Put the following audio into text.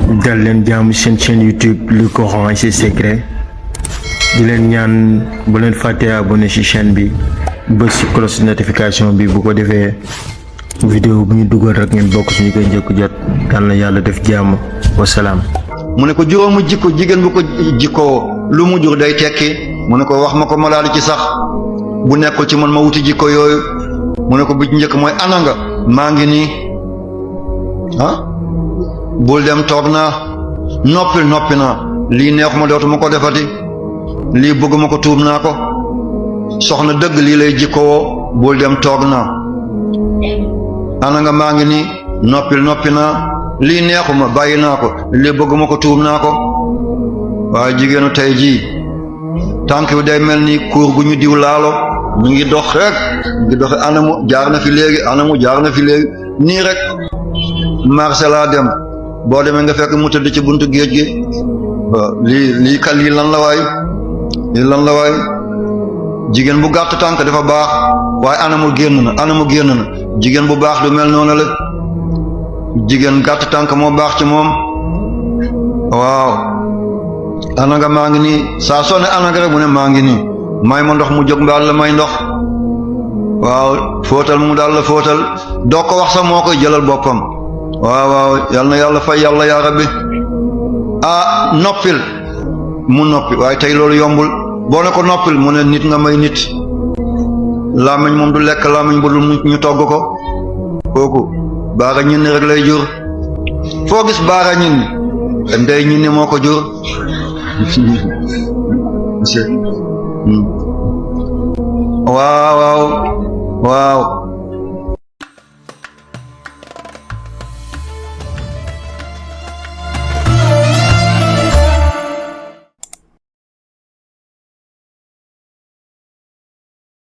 dal leen jàmm seen chaîne YouTube Le Coran et ses secrets di leen ñaan bu leen fàtte abonné ci chaîne bi bës ci cloche notification bi bu ko defee vidéo bu ñu dugal rek ngeen bokk ci ñu koy njëkk jot. yal na yàlla def jàmm wasalaam. mu ne ko juróomu jikko jigéen bu ko jikkoo lu mu jur day tekki mu ne ko wax ma ko ma daal ci sax bu nekkul ci man ma wuti jikko yooyu mu ne ko bu ci njëkk mooy ana nga maa ngi nii bul dem toog naa noppi naa lii neexuma dootuma ko defati lii bëgguma ko tuub naa ko soxna dëgg lii lay jikkoo bul dem toog naa ana nga maa ngi nii noppi naa lii neexuma bàyyi naa ko lii bëgguma ko tuub naa ko waaye jigéenu tey jii tànk bi day mel ni kuur gu ñu diw laalo mu ngi dox rek mu ngi doxe anamu jaar na fi léegi nii rek marché laa dem boo demee nga fekk mu tëdd ci buntu géej gi waaw lii lan la waay jigéen bu gàtt tànk dafa baax waaye anamu génn na jigéen bu baax du mel noonu la jigéen gàtt tànk moo baax ci moom waaw ana nga maa ngi nii saa soo ne ana nga rek mu ne maa ngi nii may ma ndox mu jóg mbaal la may ndox waaw fóotal mu daal la fóotal doo ko wax sax moo koy jëlal boppam waaw yal na yàlla fay yàlla yaa rabbi noppil mu noppi waaye tey loolu yombul boo ne ko noppil mu ne nit nga may nit làmmiñ moom du lekk làmmiñ bu dul ñu togg ko kooku baara ñinni rek lay jur foo gis baara ñinni ndey ñinni moo ko jur waaw